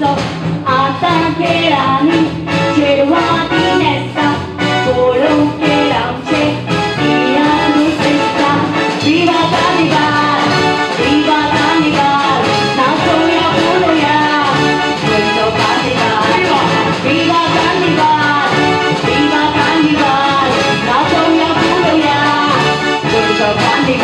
있어 아따 계란이 제와 디네스타 고로 계란체 이아누 세스타 비바 카니발 비바 카니발 나소야 부로야 벌써 카니발 비바 카니발 비바 카니발 나소야 부로야 벌써 카니발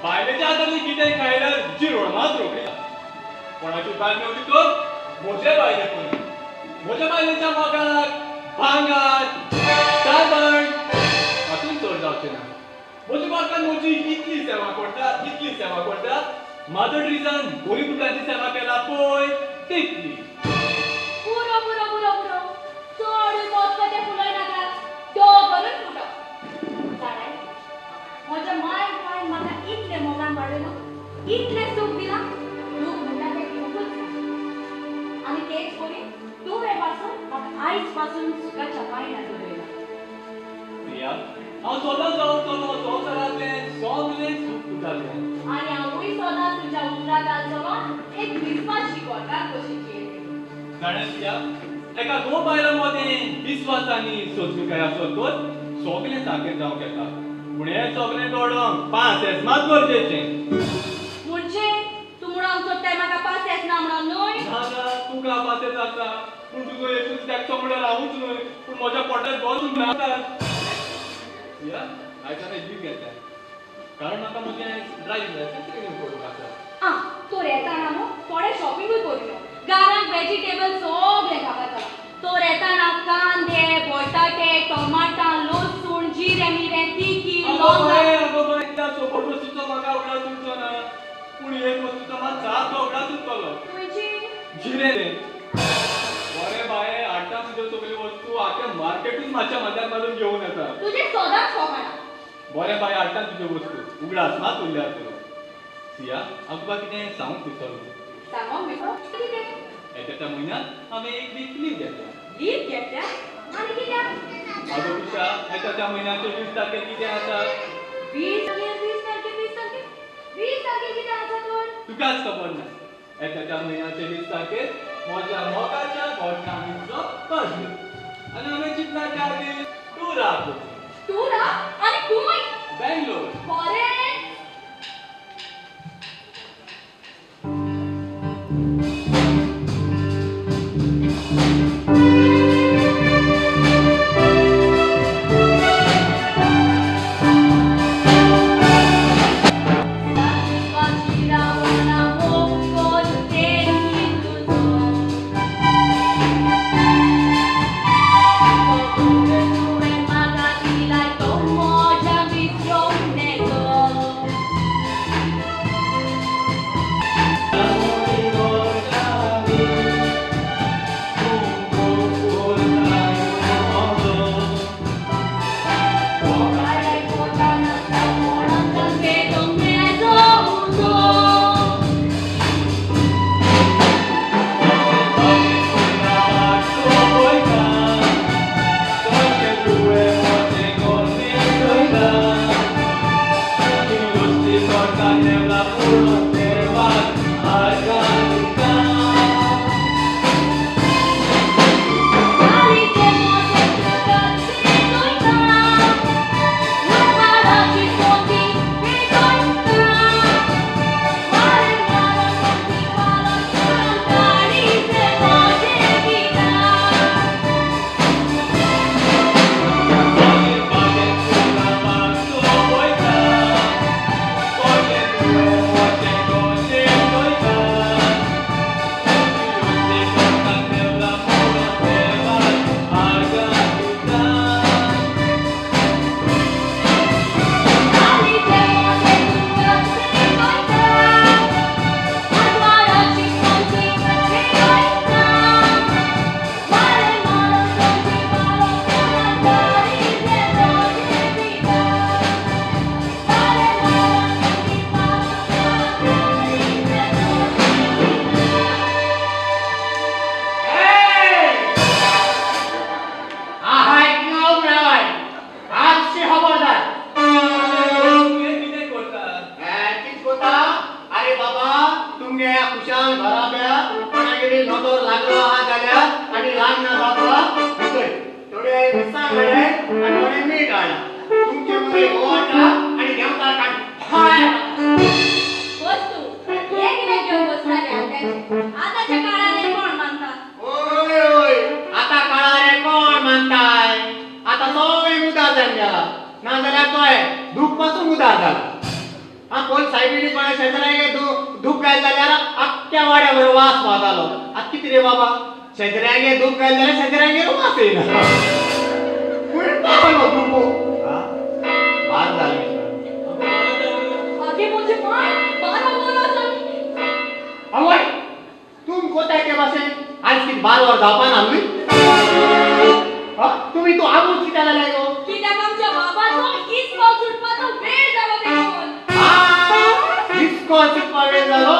बायलेच्या हातातली कितें खायला जिरोळ मात रोखडी कोणाची बायल मेवली तर म्हजे बायले कोणी म्हज्या बायलेच्या मोगाक भांगार साबण हातून चड जावचें ना म्हज्या बायकान म्हजी इतली सेवा करता म्हाजो रिजन गोरीपुत्रांची सेवा केला पळय तितली पुरो पुरो पुरो पुरो चड मोतकटे फुलय नाका तो करून फुटो जाणाय म्हज्या माय माय म्हाका इतले मोगान वाडयलो इतले सूख दिला लोक म्हणटा ते खूपच आनी तेच कोणी तुवें पासून म्हाका आयज पासून सुखाच्या पायण्यात दवरला प्रिया हांव सदांच जावतलो संवसारांतलें सगळें सूख तुझालें आनी हांवूय सदांच तुज्या उतरां घालतलो एक विस्वास शिकोवटा कशी केली जाणां प्रिया एका दोन बायलां मदें विस्वासांनी सोंसणुकाय आसत तर सगळें सारकें जावंक येता पूण हें सगळें घडोवंक 5 एस मात गरजेचें म्हणजे तूं म्हणून आमचो टायम म्हाका पास येसना म्हणून न्हय ना तुका पासेच आसा पूण तुजो एकूच एकटो म्हणल्यार हांवूच न्हय पूण म्हज्या पोटांत दोन रावतात प्रिया आयच्यान जीव घेता कारण म्हाका म्हजें ड्रायव्हिंग लायसन्स रिन्यू करूंक आसा तोर येताना न्हू थोडे शॉपिंगूय करुया घरांत व्हेजिटेबल सगळें खावपाक तोर येताना कांदे बटाटे टोमाटा लसूण जिरे मिरे तिकी बाबा एकदा सोबत वस्तूचो म्हाका उगडास उरचो ना पूण एक वस्तूचो मात सारको उगडास उरतलो जिरे बरे बाये हाडटा तुज्यो सगळ्यो वस्तू आख्या मार्केटूच मातशा मद्यान मारून घेवन येता तुजे सदांच शॉपाना बरे बाये हाडटा तुज्यो वस्तू उगडास मात उरल्या तुका सिया हांव तुका कितें सांगूंक विसरलो सांगोंक विसरो कितें येत्या म्हयन्यांत हांवें एक वीक लीव घेतल्या लीव घेतल्या आनी कित्याक म्हाजो विशा येत्या म्हयन्याचे 20 तारखेर कितें आसा 20 तारखेर कितें आसा तर तुकाच खबर ना येत्या म्हयन्याचे 20 तारखेर म्हज्या मोगाच्या घोटणांचो बर्थडे आनी हांवें चिंतला त्या दीस टुराक टुरा आनी खूंय बेंगलोर खरें घरान घराब्या कोणागेरी नजर लागलो आहा जाल्यार आनी लागना जाता भितर थोडे मिरसांग घाले आनी थोडे मीठ घाला तुमचे मरे ओटा आनी देवता काढ वस्तू हे किती घेऊन बसणारे आत्याचे आताच्या काळात हे कोण मानतात ओय ओय आता काळारे कोण मानताय आता सगळे उदार जावन गेला ना जाल्यार तोय दूख पासून उदार जाला हा कोण सायबिणी कोणा शेजाऱ्यागे दूख घाल जाल्यार आख्ख्या वाड्यावर वास वाजालो आता किती रे बाबा शेजाऱ्यागे दूख घाल जाल्यार शेजाऱ्यागे वास येना कोण पावलो दूख बार जाले आगे मुझे मार 12 झाली आवय तुम कोताय के बसे आज की 12 वर जावपा ना आम्ही तुम्ही तो आगून कित्या जाल्याय गो कित्याक आमच्या बाबाचो इस्को सुटपाचो वेळ जालो देखून इस्को सुटपा वेळ जालो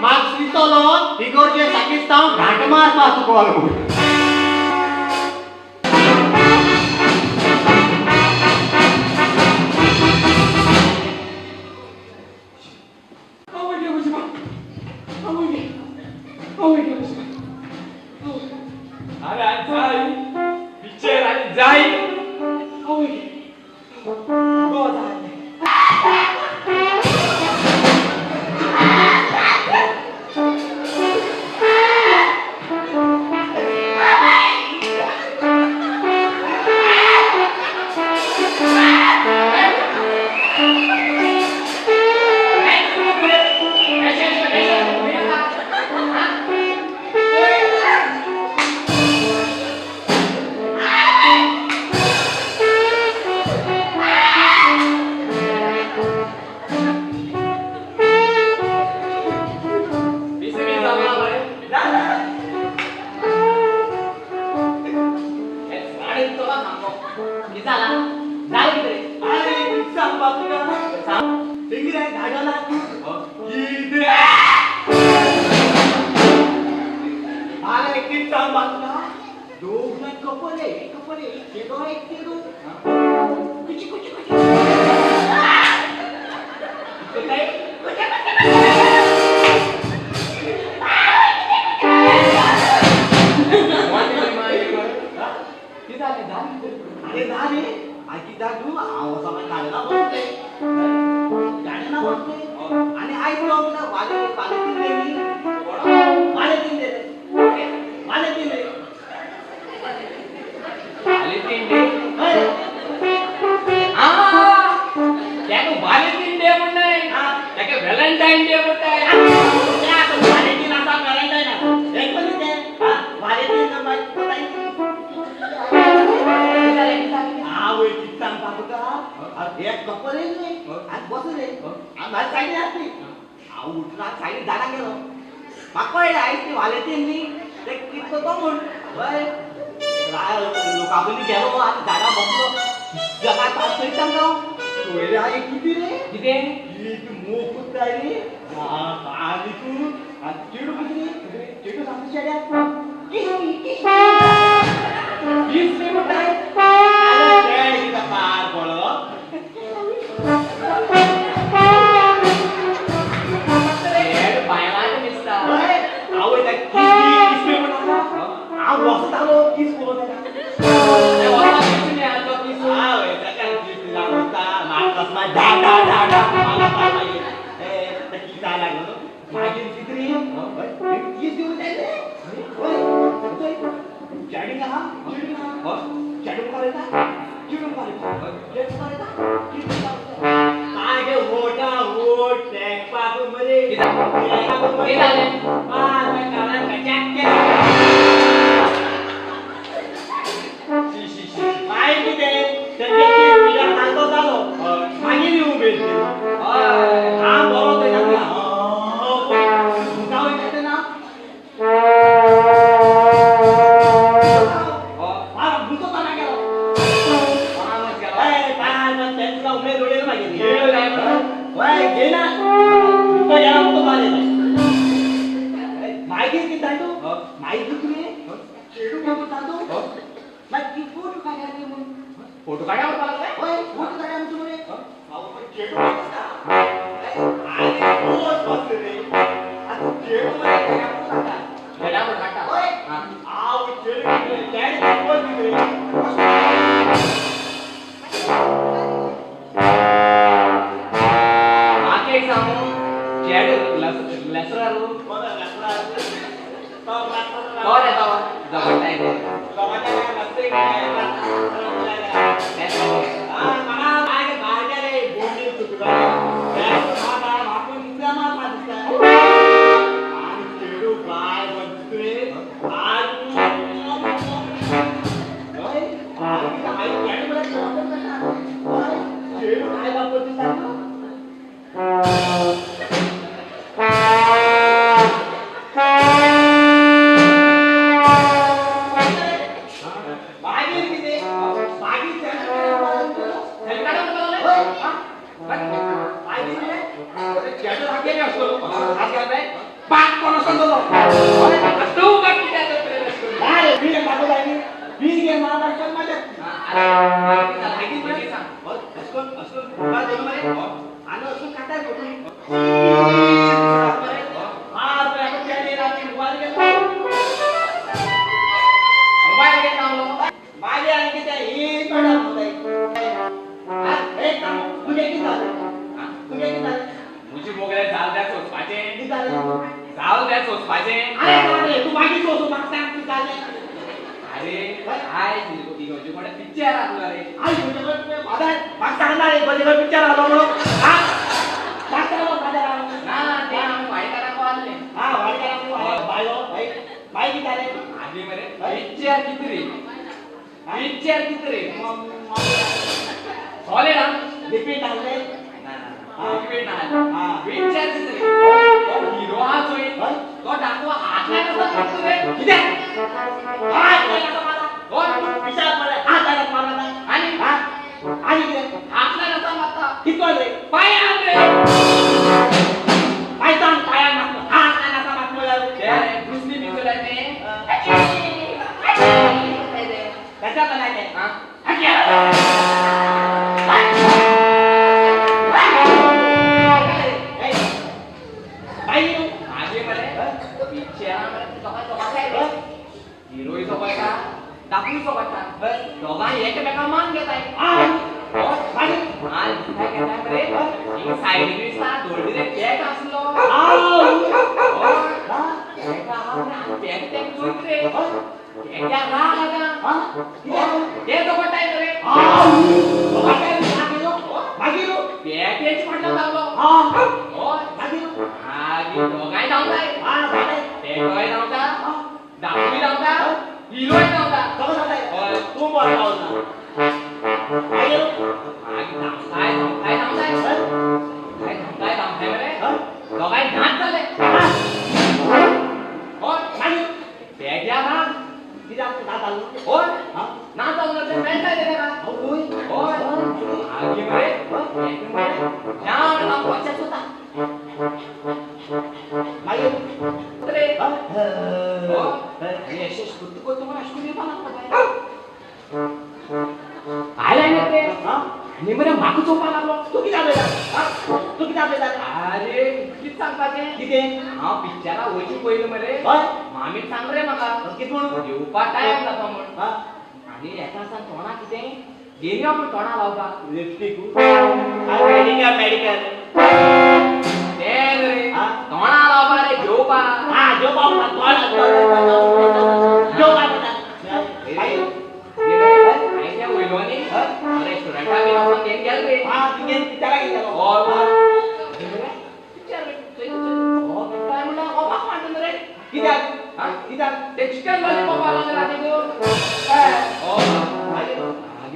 माग सुटलो इगोरचे साकिस्तांव घाट मारपा चुकवलो अरे आज जाई पिक्चर आणि जाई फोटो काढावर पाहिजे होय फोटो काढा आमचे मुळे अहो चेडू अरे रोज बसले रे आता चेडू तू बघ किती प्रेरस करू काय मी टाकू जाईनी मी घे महाराष्ट्रात माझ्या आलो असून खाताय माझे आणि त्या ही मुझी मोगऱ्या जाल द्या सोचपाचे किती जाल द्या सोचपाचे तू मागे सोसू मागता तू चालले अरे काय इगोची कोणा पिक्चर आला रे आई तुझ्याकडे माझा मागता आणणार आहे बलीकडे पिक्चर आलो म्हणून हा मागता आलो माझ्या ना ते आम्ही वाईटाला कॉल हा वाईट बायो भाई भाई किती आले आधी मरे पिक्चर किती रे पिक्चर किती रे सॉलिड हा रिपीट आले रिपीट ना हा पिक्चर किती रे हिरो हा जोई हाय तो डाकू हात नाही कसा करतो रे किती हाय काय का मला हो विचार मला हात आला मारला नाही आणि हा आणि किती हात नाही कसा मारता किती वाजले पाय आण रे पाय सांग पाया मारतो हात नाही नका मारतो ते दुसरी पिक्चर आहे ते कशा बनायचे हा आगे मरे पिक्चर हिरोई सोबत का डाकू सोबत का दोघांनी एकमेका मान घेत आहे आज दिसाय घेताय मरे एक साइड दिसता दोडी रे केक असलो एका आपण केक ते चुट रे एका राग आगा ते सोबत आहे रे केक म्हटलं लागलो हो आगी दोघांनी धावताय ते काय धावता डाकू धावता हिरोई धावता तू बोलला आगी धावताय मरे दोघांनी नाच झाले हो ते घ्या ना हो नाच चाललं ते मॅच आहे रे का हो आगी मरे जाम पक्षात होता रे हो आणि यशस्वी कुत्तो तुम्हाला अश्कुनी पाला आलाय ना ते आणि मरे मागू चोपा लागलो तू किती आपले अरे किती सांगताचे किती हा पिक्चरा वयची पहिलं मरे मामी सांग रे मला किती म्हणून येऊपा टाइम जाता म्हण हा आणि याचा सांग तोंडा किती गेली आपण तोंडा लावता लिपस्टिक मेडिकल ते रे तोंडा लावपा रे घेऊपा हा जो बाबा आईच्या वैलोनी रेस्टॉरंटा बी आपण घेऊन गेल रे हा तिथे त्याला गेलो और पिक्चर हो काय म्हणला ओपा मांडून रे किती हा किती ते चिकन लॉलीपॉप आला ना रात्री को ओ आगे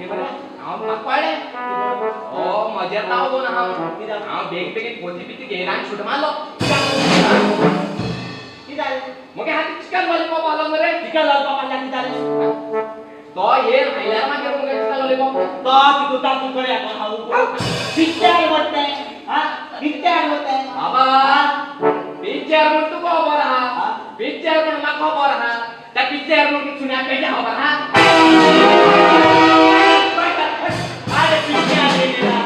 बरे हांव माकवाडे ओ मजेत रावलो ना हांव बेग बेगीन पोती बिती घेयना आनी शूट मारलो किती मगे हाती चिकन लॉलीपॉप आलो मरे चिकन लॉलीपॉप आणला किती तो ये हायल्यार मागे मगे चिकन लॉलीपॉप तो तू तातू करे आपण हाऊ पिक्चर बोलते हा पिक्चर बोलते बाबा पिक्चर म्हण तू खबर हा पिक्चर म्हण म्हाका खबर हा त्या पिक्चर म्हण सुन्या पेजा खबर हा अरे पिक्चर गेला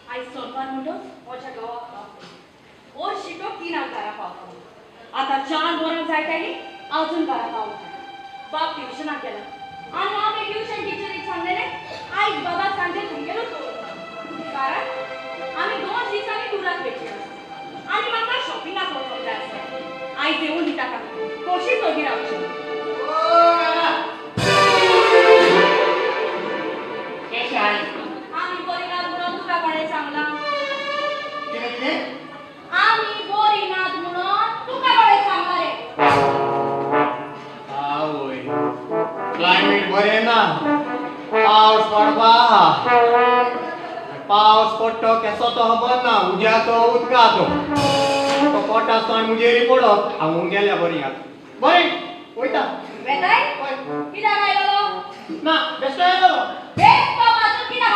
आई सोनवार म्हणतो माझ्या गावात ओ शिको 3 अंकारा पावतो आता 4 वरां जायताली अजून घरा पावतो बाप ट्युशनाक गेला आणि आम्ही ट्युशन टीचरीक सांगलेले आईच बाबा सांजे तुमगेलो कारण आम्ही 2 दिवसांनी टुराक भेटले आणि म्हाका शॉपिंगाक वचोंक जाय आसलें आई देऊन दिता का कशी सोगी रावची आम्ही बोरीनाथ म्हणून तुका कोणे सांगला आम्ही बोरीनाथ म्हणून तुका कोणे सांगला रे आवय क्लायमेट बरे ना पावस पडपा पावस पडटो केसो तो खबर ना उज्याचो उदकाचो तो पोटा सण मुजेरी पडप हांगून गेल्या बरी बरी वयता वेताय किदा गायलो ना बेस्ट आयलो बेस बाबाचो किदा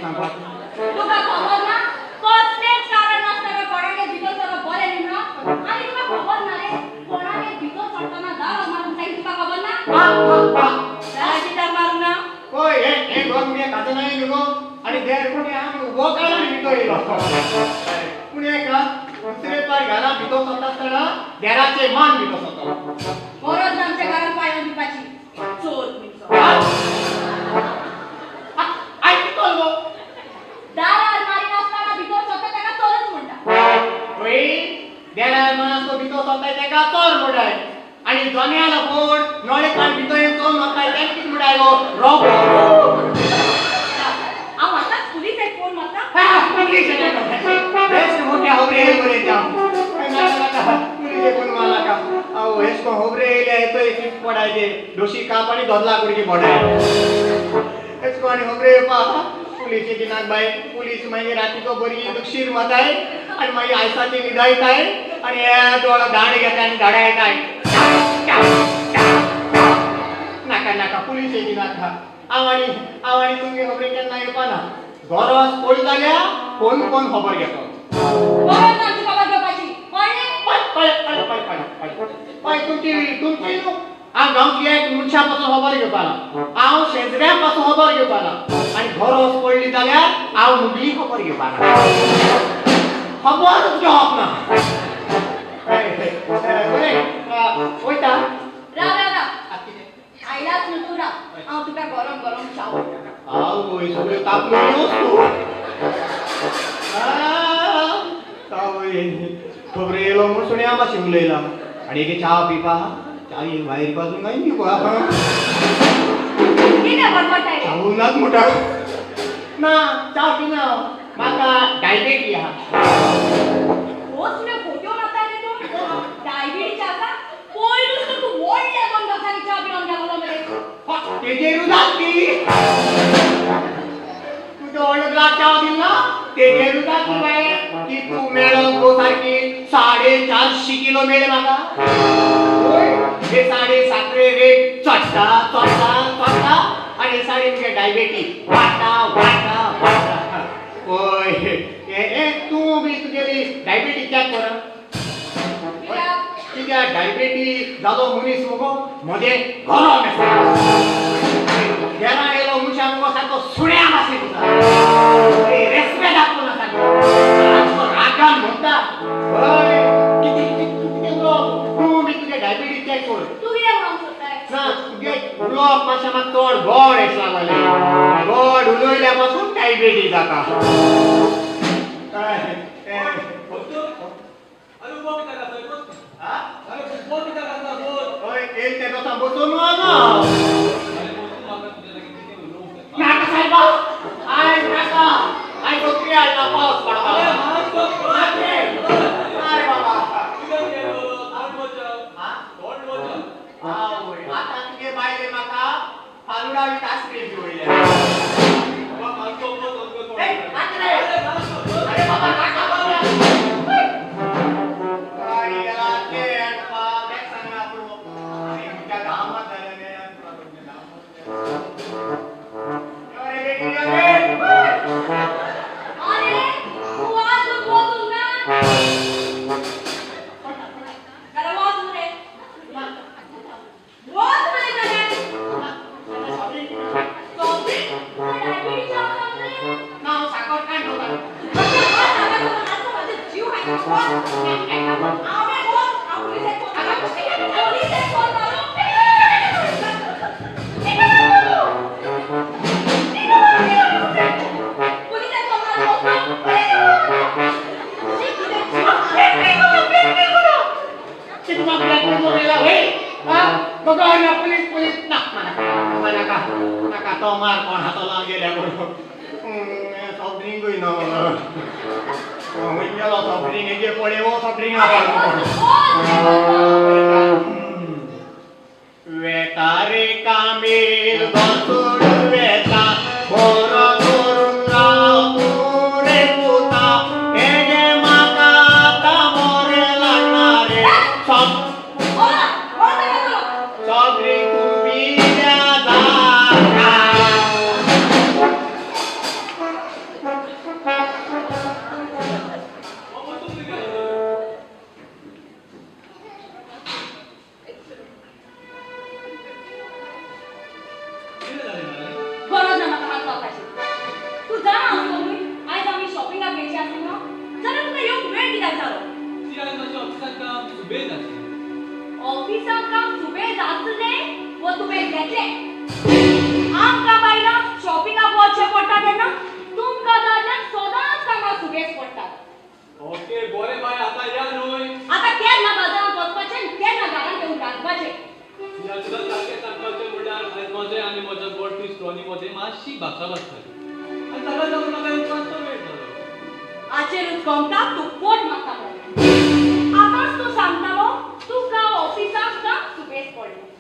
सांगपा तुका खबर ना कसलेच कारण नसताना कोणागे भितर सगळं बरें न्ही म्हणून आणि तुका खबर ना रे कोणागे भितर सरतना दार मारून जाई तुका खबर ना दार कित्याक मारूं ना होय हे दोन मुगे काजं नाही न्हू आणि देर कोणी आमी उबो काडला आनी भितर येयलो पुणे का दुसरे पाय घरा भितर सरता आसतना देराचे मान भितर सरता बरोच आमच्या घरात पाय दिवपाची चोर मिचो आय कितोल गो दारार मारी नसताना भितर सरता ताका चोरच म्हणटा होय देरार माणूस तो भितर सरता तेका चोर म्हणटाय आणि जन्याला कोण नळे कान भितर येवन चोर म्हणटाय तेका कितें म्हणटाय गो रॉब हांव आतांच पुलीस एक फोन मारता पुलीस बेस्ट मोठ्या होबरे बरे जाम पुलीस फोन मारला का आओ हेसको होबरे येले येतोय फिट पडायचे दोशी काप आणि धरला कुडकी बडाय हेसको आणि होबरे पा पुलीस दिनाक बाय पुलीस मागीर रातीको बरी दुशीर माताय आणि मागीर आयसाची विदायताय आणि हे डोळा दांड घेताय आणि धाडा येताय नाका नाका पुलीस दिनाक हांव आनी तुमगे होबरे केन्ना येवपा ना गरज पडली जाल्यार कोण कोण खबर घेतो बरोच आमची खबर घेवपाची पळय तुमची न्हू हांव गांवची एक मनशा पासून खबर घेवपा ना हांव शेजऱ्या पासून खबर घेवपा ना आनी गरज पडली जाल्यार हांव मुगली खबर घेवपा ना खबरच घेवप ना वयता राव राव राव आयलाच न्हू तूं राव हांव तुका गरम गरम चाव आवय सगळे तापलो तू खबर येयलो म्हूण सुण्या मातशें उलयला आनी एक च्या पिवपा च्या भायर पासून काय पिवपा कितें बडबडटाय रे चावूनाच म्हणटा ना च्या पिना म्हाका डायबेटीस आहा रोज तुवें फोटो मारता रे तूं डायबिटीस आसा पयलूच तर तूं व्हडल्या दोन दिसांनी च्या पिवन गेलो मरे तेजेरूच ती तुजो व्हडलो ग्लास च्या दिला तेजेरूच ती बाय ती तूं मेळप गो सारकी 450 किलो मेळे म्हाका हे 7.5 रेट चडटा चडटा चडटा आणि साडे तुगे डायबेटीस वाडटा वाडटा वाडटा ओय हे तूं बी तुगेली डायबेटीस चॅक कर कित्याक डायबेटीस जालो मनीस मुगो मध्ये गरम घरा येयलो मनशा मुगो सारको सुण्या मासी रेस्पेक्ट दाखलो ना सारको रागान म्हणटा हय कितें तूं बी तुगे डायबेटीस चॅक कर तूं कितें म्हणूंक सोदताय ना तुगे उलोवप मातशें म्हाका चड गोड येस लागलें गोड उलयल्या पासून डायबेटीस जाता अरे वो किता करता है बोल हा अरे वो किता करता बोल ओय एक ते दोसा बसून ना अरे बोल तू मागा तुझ्या लगे किती लोक नाका साहेब आय नाका आय बकरी आय ना पाऊस पडता अरे हात को आय बाबा किती गेलो आठ बजाव हा दोन बजाव आवय आता तुगे बायले म्हाका फालुडा विथ आईस्क्रीम दिवयल्या बाबा मारतो तो ए नाका रे अरे बाबा नाका बाबा काय याला ते अडपा बॅग सांगा आपण आणि तुझ्या गावात झालेले अरे बेटी अरे तू वाजून बोलून ना जरा वाजून रे वाज म्हणे जाणे सॉरी डायबिटीस आसा रे नाव साखर काय नव्हता माझे जीव आहे ना आवे बोल आपली ते फोन मारू कितना ब्लैक बोलेला होय हां बघा ना पुलिस नका तो मार कोण हाताला गेल्या बरोबर सॉफ्ट ड्रिंक होईना म्हणजे सॉफ्ट ड्रिंक हे पडे वो सॉफ्ट ड्रिंक वेतारे कामील बसुड वेता बोर करून राव पुरे पुता हे गे माका आता मोरे लागणारे सॉफ्ट ड्रिंक तुम्ही द्या दाखा तुवें घेतलें आमकां बायलां शॉपिंगाक वचचें पडटा तेन्ना तुमकां दादल्यांक सदांच कामां सुबेज पडटात ओके बरें बाय आता या न्हय आतां केन्ना बाजारांत वचपाचें केन्ना घरांत येवन रांदपाचें या तुला सारकें सांगपाचें म्हणल्यार आयज म्हजें आनी म्हज्या बोट दिसतोनी मदें मातशी भासाभास जाली आनी ताका लागून म्हाका एक मातसो वेळ जालो आचेरूच गोमतात तूं पोट मागता पडलें आतांच तूं सांगतालो तुका ऑफिसाक काम सुबेज पडलें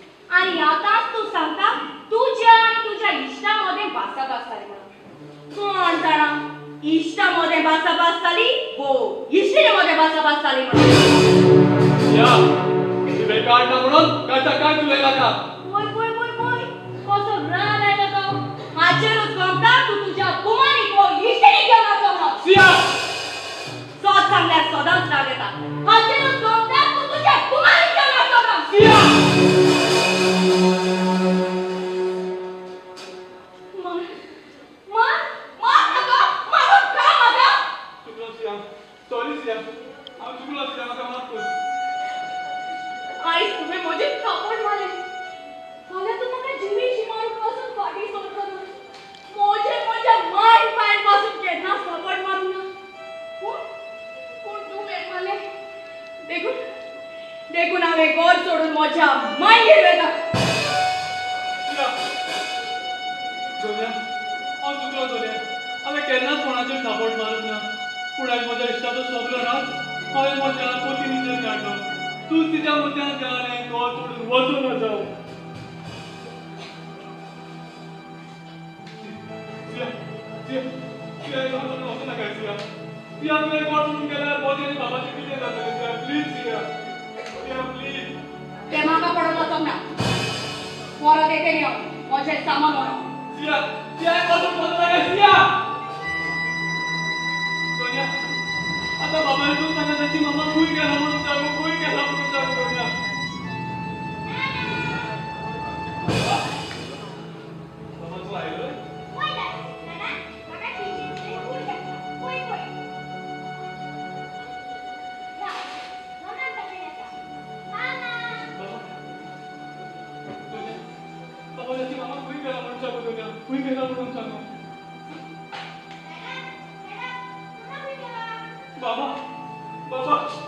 आनी आतांच तूं सांगता तुज्या आनी तुज्या इश्टा मदें भासाभास जाली म्हणून कोण जाणा इश्टा मदें भासाभास जाली वो इश्टिणे मदें भासाभास जाली म्हणून या तुवें काडना म्हणून काडटा काय तुवें नाका वय वय वय वय कसो राग आयलो तो हाचेरूच गोमता तूं तुज्या कुमारीक वो इश्टिणीक घेवन वचो म्हणून सिया सोद सांगल्यार सदांच राग येता हाचेरूच गोमता तूं तुज्या कुमारीक घेवन वचो म्हणून सिया चुकलो सिया सॉरी सिया हांव चुकलो सिया म्हाका माफ कर आयज तुवें म्हजे थप्पड मारले फाल्यां तूं म्हाका जिवीची मारून पासून फाटी सोडटा म्हज्या मायंड पायंड पासून केन्ना थप्पड मारूं ना पूण तुवें मारले देखून हांवें घर सोडून म्हज्या मायंगेर वयता सिया सोनिया हांव चुकलो सोनिया हांवें केन्नाच कोणाचेर थापट मारूंक ना पूण आयज म्हज्या इश्टाचो सोगलो रात हांवें म्हज्या पत्नीचेर काडलो तूं तिच्या मुद्द्यान घरान घर सोडून वचूं ना जावं सिया सिया सिया घर सोडून वचूं नाका सिया सिया तुवें घर सोडून गेल्यार मोदी आनी बाबाचें कितें जातलें सिया प्लीज सिया सिया प्लीज तें म्हाका पडून वचोंक ना परत येते न्ही हांव म्हजें सामान व्हरोंक सिया सिया घर सोडून वचूं नाका सिया सोनिया आता बाबाने तू सांगा त्याची मम्मा खून गेला म्हणून सांगू खून गेला म्हणून सांगू सोनिया बाबा तू आयलोय बाबा त्याची मम्मा खून गेला म्हणून सांगू सोनिया खून गेला म्हणून सांगू बाबा बाबा बाबा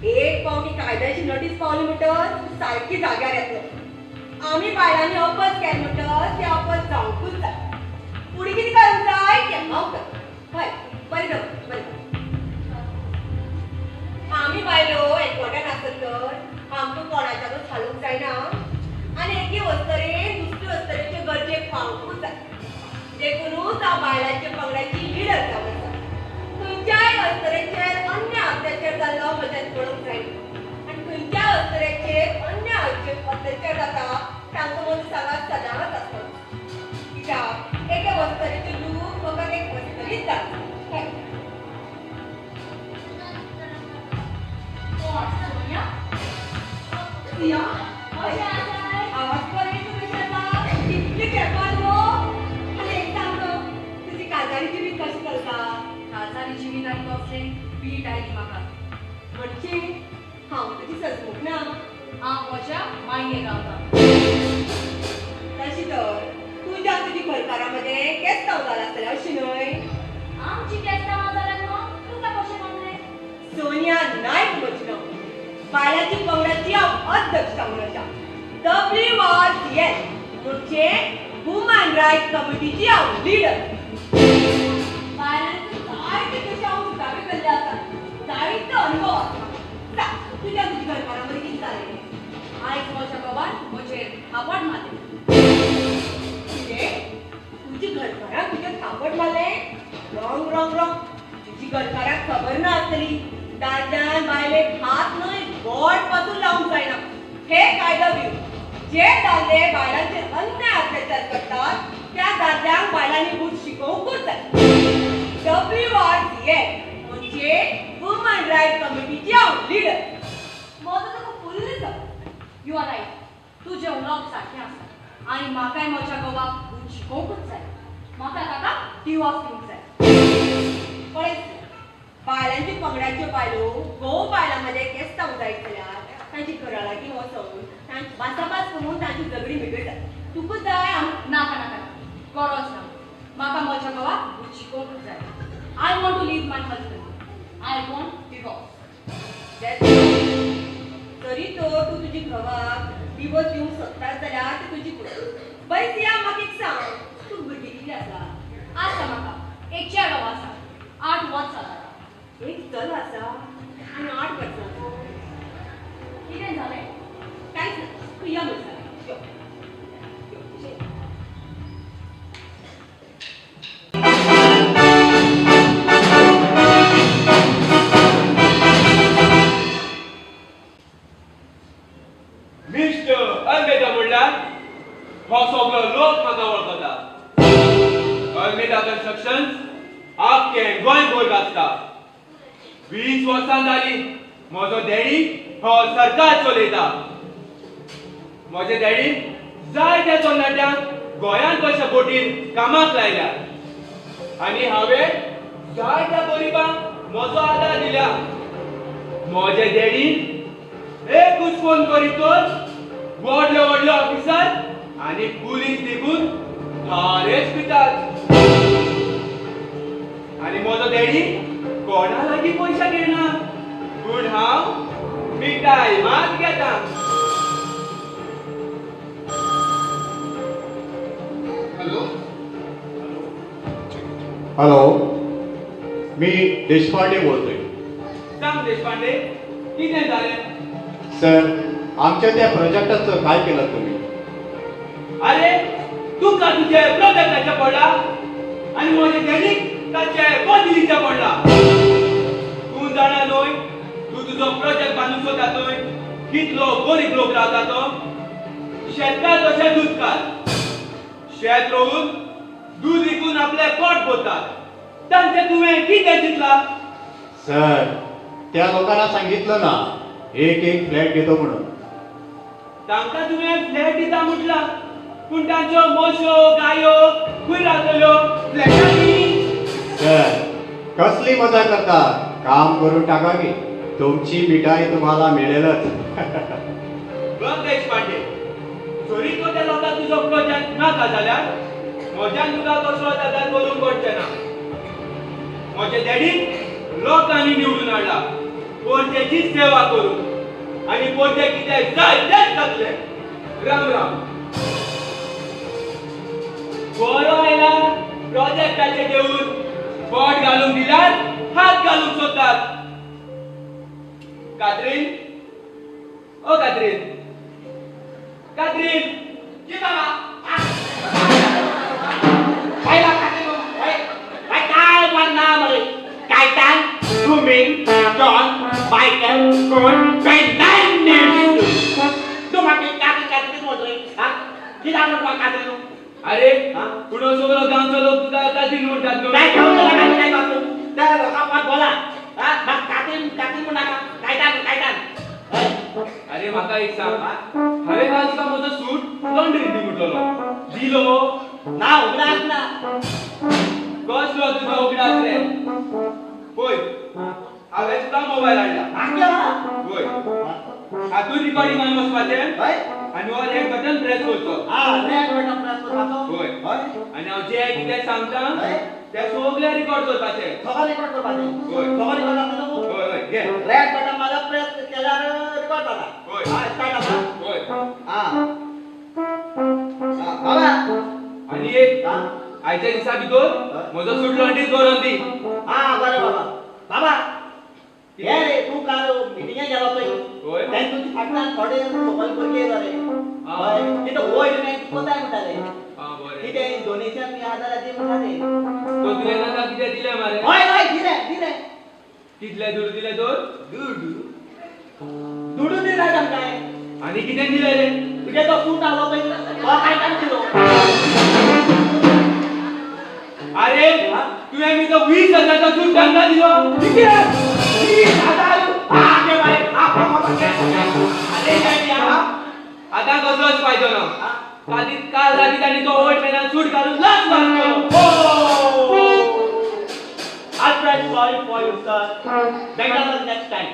एक पावटी कायद्याची नोटीस पावली म्हणटच सारकी जाग्यार येतलो आमी बायलांनी अपत केलें म्हणटच तें अपत जावंकूच जाय फुडें कितें करूंक जाय तें हांव करता हय बरें जावं बरें आमी बायलो एकवटान आसत तर आमकां कोणाच्याकच हालूंक जायना आनी एके वस्तरेन दुसरे वस्तरेचे गरजेक पावूंकूच जाय देखूनच हांव बायलांच्या पंगडाची लिडर जावन आसा खंयच्याय वस्तरेचेर अन्य अत्याचार जाल्लो म्हज्यान कळूंक जायना आनी खंयच्या वस्तरेचेर अन्य अत्याचार जाता तांचो म्हजो सांगात सदांच आसता कित्याक एके वस्तरेचे दूख फकत एक वस्तरीच जाता सिया आवाज कर रे तू कशाला कितली खेळपार गो आनी एक सांग गो तुजी काजारीची बीट कशी चलता काजारीची बीट आनी कसले बीट आयली म्हाका म्हणजे हांव तुजी सजमूक ना हांव म्हज्या मायेक रावतां तशी तर तुज्या तुजी घरकारा मदें केस्तांव जाला आसतलें अशी न्हय आमची केस्तांव जाल्यार न्हू तुका कशें म्हणलें सोनिया नायक म्हजें नांव बायलांची पंगडाची हांव अध्यक्ष जावन आसा WRCL म्हणजे वुमन रायट कमिटीची हांव लिडर बायलांचे जायते तशें हांव सुदारूय केल्ले आसा जायतो अनुभव आसा सांग तुज्या तुजी घरकारा मदें कितें जालें आयज म्हज्या घोवान म्हजेर थापड मारली कितें तुजी घरकाराक तुजेर थापड मारलें रॉंग रॉंग रॉंग तुजी घरकाराक खबर ना आसतली दादल्यान बायलेक हात न्हय बोट पासून लावंक जायना हे कायदो दिवन जे दादले बायलांचेर अन्याय अत्याचार करतात त्या दादल्यांक बायलांनी बूट शिकोवंकूच जाय WRCL म्हणजे वुमन रायट कमिटीची हांव लिडर म्हजो तुका full support you are right तुजें उलोवप सारकें आसा आनी म्हाकाय म्हज्या घोवाक बूट शिकोवंकूच जाय म्हाका ताका डिवॉर्स दिवंक जाय पळय बायलांच्या पंगडाच्यो बायलो गोव बायलांमध्ये केस्तांव जायत जाल्यार तांची घरा लागीं वचून तांची बासाबास करून तांची झगडी मिटयतात तुका जाय नाका नाका गरज ना म्हाका म्हज्या घोवाक बूट शिकोवंकूच जाय I want to leave my husband I want divorce तरी तर तूं तुजी घोवाक डिवोर्स दिवंक सोदतात जाल्यार ती तुजी गोष्ट बरें सिया म्हाका एक सांग तूं भुरगीं कितली आसा आसा म्हाका एक चेडो आसा 8 वर्सां जाता एक चल आसा आनी 8 वर्सांचो कितें जालें कांयच ना तूं या म्हणटा यो यो मिस्टर अल्मेदा म्हणल्यार हो सगळो लोक म्हाका वळखता अल्मेदा कन्स्ट्रक्शन्स आख्खें गोंयभर गाजता 20 वर्सां जालीं म्हजो डॅडी हो सरकार चलयता म्हजे डॅडीन जायत्या तरणाट्यांक गोंयांत कशे बोटीन कामाक लायल्यात आनी हांवें जायत्या गरिबांक म्हजो आदार दिल्या म्हजे डॅडीन एकूच फोन करीतच व्हडले व्हडले ऑफिसर आनी पुलीस देखून थारेच पितात आनी म्हजो डॅडी कोणा लागीं पयशे घेना पूण हांव मिठाई मात घेता हॅलो मी देशपांडे बोलतोय सांग देशपांडे कितें जालें सर आमच्या त्या प्रोजेक्टाचं काय केलं तुम्ही अरे तुका तुजे प्रोजेक्टाचे पडला आनी म्हजे डॅडीक ताचे बदलीचे पडला तूं जाणा न्हय तूं तुजो प्रोजेक्ट बांदूंक सोदता थंय कितलो गरीब लोक रावता तो शेतकार तशे दूदकार शेत रोवन दूद विकून आपले पोट भरतात तांचे तुवें कितें चिंतला सर त्या लोकांना सांगितलं ना एक एक फ्लॅट घेतो म्हणून तांकां तुवें फ्लॅट दिता म्हटला पूण तांच्यो म्हशी गायो खंय रावतल्यो फ्लॅटांनी सर कसली मजा करता काम करून टाका की तुमची मिठाई तुम्हाला मिळेलच बघ देशपांडे जरी तो त्या लोकांक तुजो प्रोजेक्ट नाका जाल्यार म्हज्यान तुका कसलो आदार करूंक पडचें ना म्हजे डॅडीन लोकांनी निवडून हाडला पोरतेची सेवा करून आनी पोरते कितें जाय तेच जातले राम राम बरो आयला प्रोजेक्टाचे घेवन बोट घालून दिल्यार हात घालून सोदतात. कात्रीन, ओ कात्रीन, कात्रीन, की बाबा पहिला काय म्हणणार मरे कायतान स्विमिंग जॉन बायकर कोण पेंटानिस्ट तुम्हाला कात्री मोजरे हा की जाणून कात्री अरे पुढं सगळं गावचं लोक तुला कात्रीन म्हणतात नो. काय घेऊन गेला काय बापू त्या लोकांवर बोला हा मग कात्री म्हणा कायतान अरे म्हाका एक सांग, हांवें काल तुका म्हजो सूट लॉन्ड्रीन दी म्हटलो दिलो ना उगडास ना कसलो तुजो उगडास रे. पळय हांवें तुका मोबायल हाडला. पळय हातून रिकॉर्डिंगान वचपाचें आनी हो रेड बटन प्रेस करचो. पळय आनी हांव जे कितें सांगता तें सगळें रिकॉर्ड करपाचें. पळय हय घे. पळय आनी एक आयच्या दिसा भितर म्हजो सूट लॉन्ड्रीन करून दी. हे रे तू काल मिटिंगेक गेलो होय. पळय तेन्ना तुजी फाटल्यान थोडे सकयल भुरगे येयलो रे हय तिथं वयर मागीर कोताय म्हणटाले बरें. कितें डोनेशन बी आहा जाल्यार दी म्हणटाले तो तुवें ताका कितें दिलें मरे? हय दिले कितले दूर दिले तर? दुडू दिला काय आनी कितें दिलें रे? तुगे तो सूट आलो पळय तो काय काम दिलो अरे तुवें मी तो 20,000चा सूट तांकां दिलो. किती 20,000 आगे बाय अरे काय या आतां कसलोच फायदो ना. काल राती ताणी तो ओल्ड मॅनान सूट घालून लाच मारलो. I'm very sorry for you, sir. Better luck next time.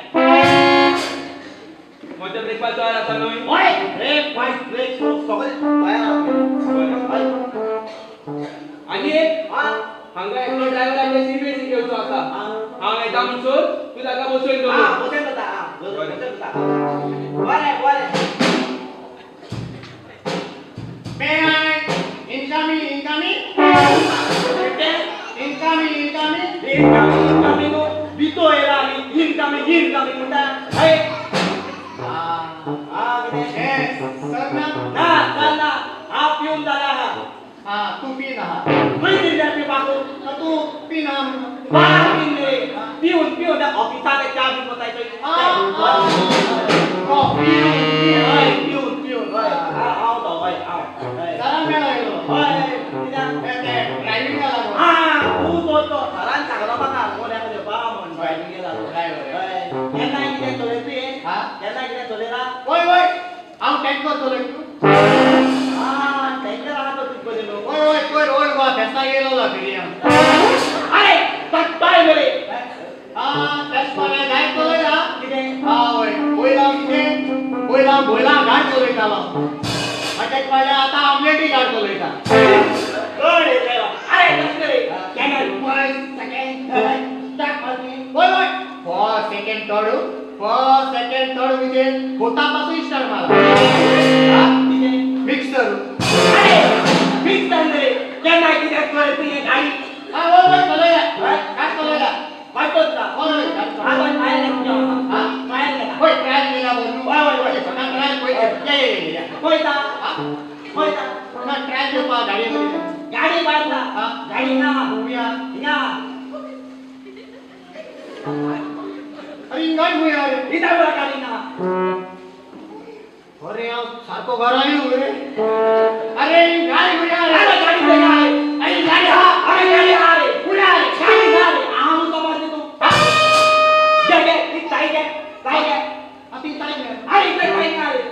म्हजो ब्रेकफास्ट तयार आसा न्हय? Why? Break, सगळे तयार आनी एक हांगा एकलो ड्रायव्हराचे सीबीएसई घेवचो आसा. हांव येता म्हणसर तूं ताका बसोवन दवर. बसेल जाता. बरें. May I? Incoming. Bito era incoming म्हणटा. हय. ना. हा पिऊन झाला हा. तू पी ना. खंय दिल्या पी बाबू? तू पी ना. पिऊन ऑफिसात च्या बी पोतायचो. कॉफी. हय पिऊन. हय. हांव तो हय. सरान मेळ्ळो. हय. कित्याक? ड्रायव्हिंग लागलो. तू तो सरान सांगलो म्हाका कोण्याक देवपा म्हण ड्रायव्हिंग गेला. हय. केन्ना कितें चलय तू? केन्ना कितें चलयला? वय. हांव टँकर चलयता. टँकर आहा तो तुका दिलो. वय गो फेस्ता गेलो फिरी. अरे तट्टाय मरे. फेस्ता गाय चलयला. कितें? वयला गाड चलयतालो. अटॅक पायल्या आतां आमलेटी गाड चलयता. अरे कसले रे? कॅनल फर्स्ट सेकंड स्टार्ट मारली. वय. फर्स्ट सेकंड थर्ड म्हणजे बोटापासून स्टार्ट मारा. मिक्सर. अरे मिक्सर रे. केन्ना कितें चलयता ही गाडी? वय चलयला. काय चलयला? वाटत का? वय ट्रायल केला बोलू. वय ट्रायल पळयता. ना ट्रायल घेवपा गाडी मारता. गाडी ना हिंगा. अरे इंगाय मुया रे. इथं बघ गाडी ना. अरे हांव सारको घरा येऊ रे. अरे गाडी मुया रे. अरे गाडी मुया रे. अरे गाडी हा रे. मुया रे. गाडी ना रे. हांव तो मारते तू. घे. ती ताई घे. ती ताई घे. अरे इथे ताई ना रे.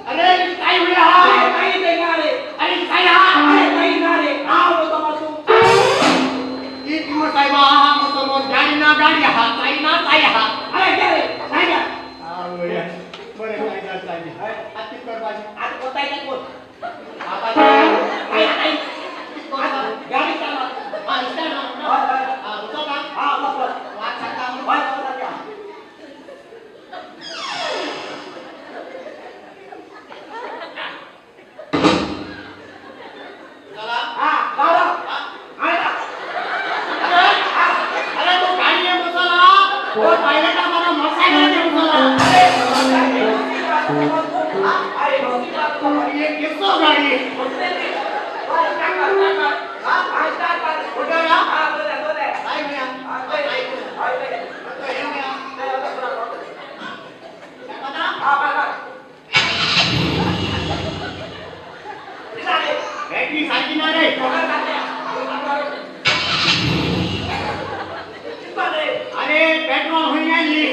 अरे ताई मुया हा. ताई ते ना रे. अरे ताई हा. अरे ताई ना रे. हांव तो मारतो. एक दिवस साहेब हा समोर गाडी हा. ताई ना ताई हा. अरे घे रे. ताई घे. बरे ताई. आती कर बाजी. आत कोताय काय कोण? ताई. गाडी चालवा. स्टार्ट. उचल का? बस. वाट सांगता. चला. ये किसको गाड़ी बॅटरी सारखी नाही रे अरे पेट्रोल होई आणली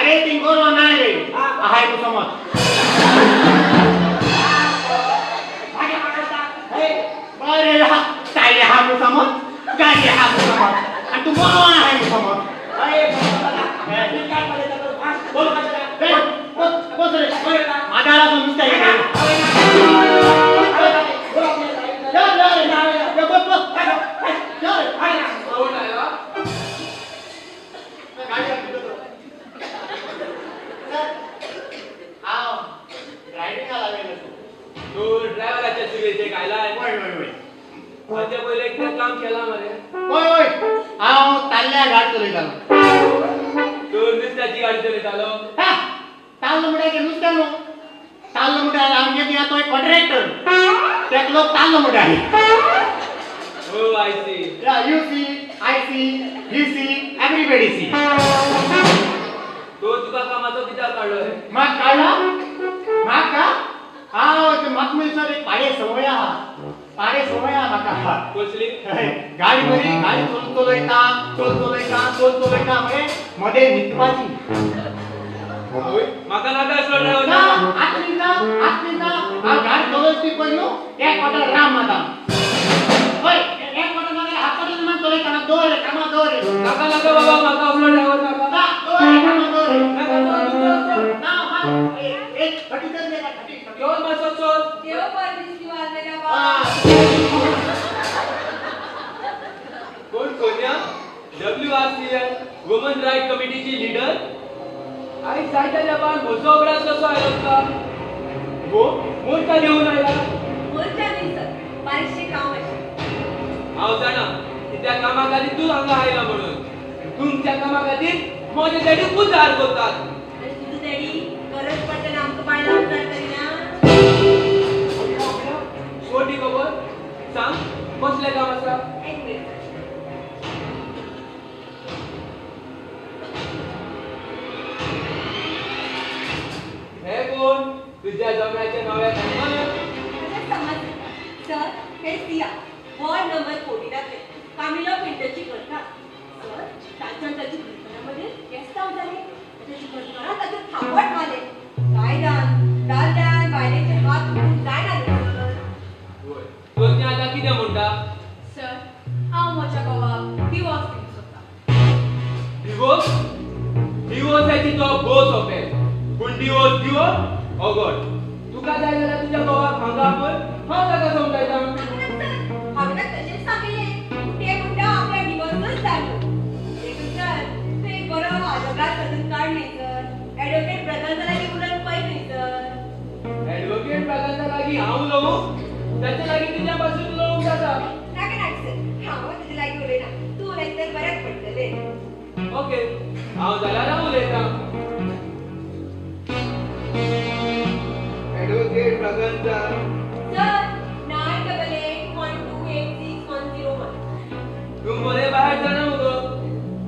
अरे ती गोरो नाही रे आहे तो समज अरे काय हा तो समज गाडी हा तो समज आणि तू गोरो आहे तो समज माझ्याला तो नुसता काम केला मरे होय होय हांव ताल्ल्या गाडी चलयतालो तू नुसत्याची गाडी चलयतालो ताल्लो म्हणल्यार नुसत्या न्हू ताल्लो म्हणल्यार आमगे ती तो एक कॉन्ट्रॅक्टर त्याक लोक ताल्लो म्हणटात oh I see you see I see he see everybody see तो तुका कामाचो विचार काढलो रे माक काढला माक का हांव म्हाका म्हणसर एक पाडे संवय आहा पाडे संवय आहा म्हाका कसली गाडी बरी गाडी चलयता म्हणजे मध्ये न्हिदपाची म्हाका नाका असलो ड्रायव्हर आतली हांव गाडी चलयता पळय न्हू एक वाटर राम माता होय एक वाटर नाका हात पडून मान चलयता दोर कामा दोर नाका नाका बाबा म्हाका असलो ड्रायव्हर नाका दोर कामा दोर नाका ना एक फटी दे फटी केवळ मासो चोर देव परदेश किंवा मेरा कोण कोण्या WRCL वुमन राईट कमिटीची लीडर आई सायटा जपान म्हजो अभ्यास कसो आयलो तुका हो मोर्चा घेऊन आयला मोर्चा नाही सर बारीकशे काम असे हांव जाणा की त्या कामा खातीर तूं हांगा आयला म्हणून तुमच्या कामा खातीर म्हजे डॅडी उजार करतात आणि तुझं डॅडी गरज पडताना आमचं बायला उद्धार करीना छोटी खबर सांग कसलें काम आसा एक मिनिट हे कोण तुझ्या जमण्याचे नव्या धर्मान सर हे सिया वॉर्ड नंबर 14 कामिला पिंटरची घटना सर त्याची घटनामध्ये व्यस्त झाले त्याची घटना त्याचे थांबवत आले कायदान दालदान बायलेचे हात उठून जाय ना होय तो त्या आता किती म्हणता सर हांव म्हज्या घोवाक डिवोर्स दिवंक सोदता डिवोर्स डिवोर्साची तो गो सोंपें पूण डिवोर्स दिवो अगोड तुका जाय जाल्यार तुज्या घोवाक हांगा पळय हांव ताका समजायता हांवें तशेंच सांगिल्लें ते म्हणटा आपल्या डिवोर्सच जालो देखून सर ते बरो आलोगार सोदून काड न्ही सर ॲडव्होकेट प्रधानाच्या लागीं उलोवंक पळय न्ही सर ॲडव्होकेट प्रधानाच्या लागीं हांव उलोवं त्याच्या लागीं तुज्या पासून उलोवंक जाता नाका नाका सर हांव तुजे लागीं उलयना तूं उलयत तर बऱ्याक पडटलें ओके हांव जाल्यार हांव उलयतां ॲडव्होकेट प्रधानचा सर 9881286101 तूं बरे बाहेर जाणा मुगो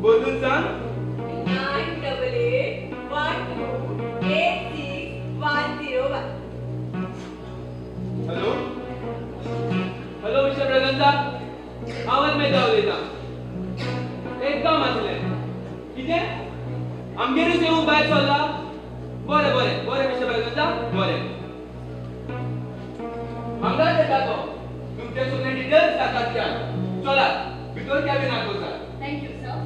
बोलून सांग 9881286101 हॅलो हॅलो मिस्टर प्रधानचा हांवच मेता उलयतां. एक काम आसलें. कितें? आमगेरूच येवून भायर सरला? बरें बरें बरें मिस्टर बेलगंजा, बरें. हांगाच येता तो. तुमचे सगळे डिटेल्स जातात त्या. चलात, भितर कॅबिनात वचात. Thank you sir.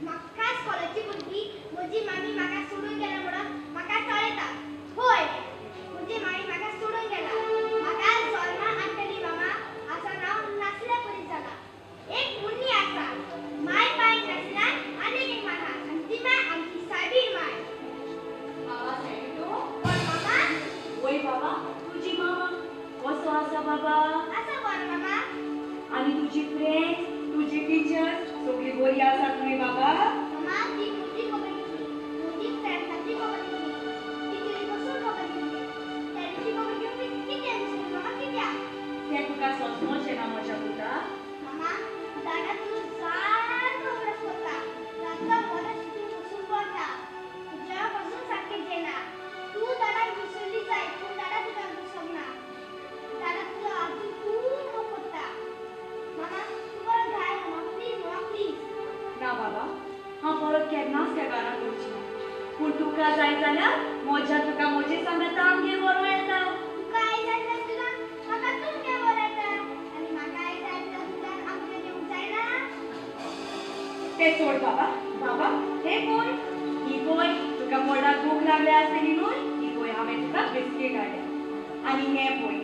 म्हाका स्कॉलरची भुरगी म्हजी मामी म्हाका सोडून गेल्या म्हणून म्हाका कळटा. होय, म्हजी मामी म्हाका सोडून गेला. म्हाका जल्मा हाडटली मामा आसा नांव नासल्या परी जाला. एक मुन्नी आसा. माय बायक नासल्यान आनीक एक माय आहा आनी ती माय आमची सायबीण माय. आवाज सांगितलो. पण मामा वय बाबा, तुजी मामा कसो आसा बाबा? आसा बरो मामा. आणि तुजी फ्रेंड्स, तुजी टीचर्स सगळी बरी आसात न्हय बाबा? मामा ती म्हजी खबर घेतली. म्हजी फ्रेंड्सांची खबर घेतली. टिचरी पासून खबर घेतली. तेंची खबर घेतली कित्याक विचारली मामा कित्याक? ते तुका सोंसमोचें ना म्हज्या पुता? मामा, दादा तू सारको अभ्यास करता. रातचा मोडा शिकून बसून पडटा. तुझ्यापासून सारखें जेना. तू दादा विसरली जाय, पूण दादा तुका विसरना. दादा तुका आजून खूब मोग करता. मामा, तू बरो घाय मामा, प्लीज. ना बाबा, हांव परत केन्नाच त्या घरांत येवची ना. पूण तुका जाय जाल्यार म्हज्या तुका म्हजे सांगाता आमगेर बरो येता. तुका आई जाय जाल्यार म्हाका तुमगे बरो येता. आनी म्हाका आई जाय जाल्यार तुका आमगे येवंक जायना. ते सोड बाबा. बाबा, हे पळय. ही पळय, तुका पोटाक भूक लागली आसतली न्हय? ही पळय हांवें तुका बिस्कीट हाडल्या. आनी हे पळय,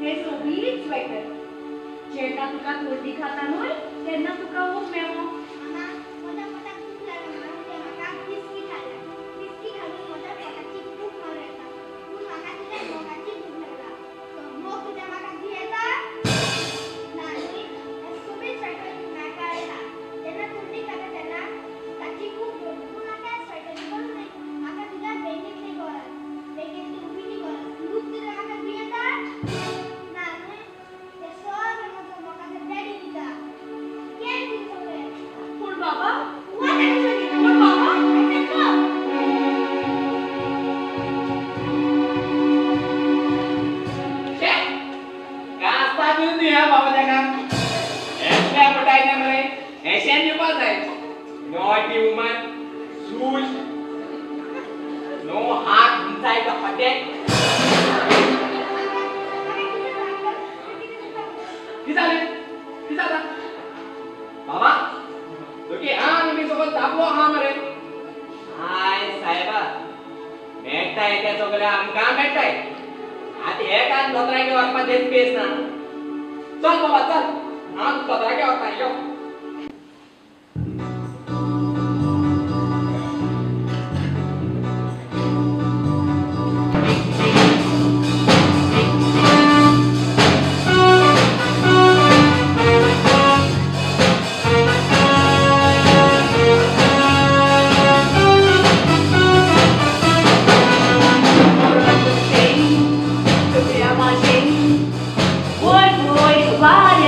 हे सगळी स्वेटर. जेन्ना तुका थंडी खाता न्हय, तेन्ना तुका ऊब मेळो. मामा, म्हज्या पोटाक भूक लागली म्हणून ते म्हाका बिस्कीट हाडल्या. बिस्कीट हाडून म्हज्या पोटाची भूक मारूं येता. पूण म्हाका तुज्या मोगाची भूक लागला. तो मोग तुज्या म्हाका दी येता? ना न्हय. हे सगळी स्वेटर म्हाका हाडला. जेन्ना थंडी खाता तेन्ना ताची खूब गरज. पूण म्हाका ह्या स्वेटरी गरज न्हय. म्हाका तुज्या बॅगेंतली गरज. बॅगेंतली उबिनी गरज. दूध तुज्या म्हाका दी येता? ना न्हय. ते सगळें म्हजो मोगाचो डॅडी दिता. केन्ना दी सगळें? पूण बाबा, What actually? पूण बाबा, I said come. छे! कास्ता घेऊन दी हा बाबा त्याका. एकल्या पटायने मरे. एशियन दिवपाक जाय. Naughty woman. शूज. नो हात इनसाइड द हॉटेल. किती झाले? किती झाला? बाबा, तुकी आम्ही सोबत दाबलो हा मरे. हाय साहेबा. मेळटाय ते सगळे आमकां मेळटाय. आता एकान दोतराके व्हरपाक देत पेस ना. चल बाबा चल. हांव दोतराके व्हरता यो. Oi, oi, vai,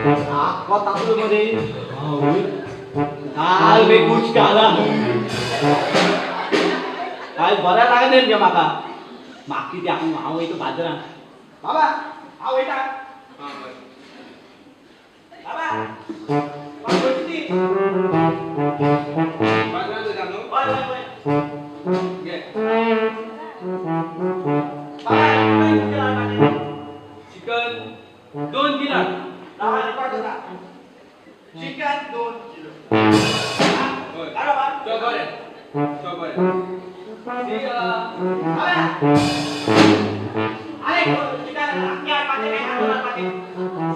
आखो तापलो मध्ये काल बे कुछ काला काय बरा लागत नाही गे माका माकी ते आपण हाव येतो बाजारात बाबा हाव येता बाबा कोण बोलती बाजारात जाणो ओय ओय ओय घे बाबा चिकन 2 किलो चिकन 2 किलो होय बरोबर तो बरे सिया अरे चिकन क्या पाते काय खाणार पाते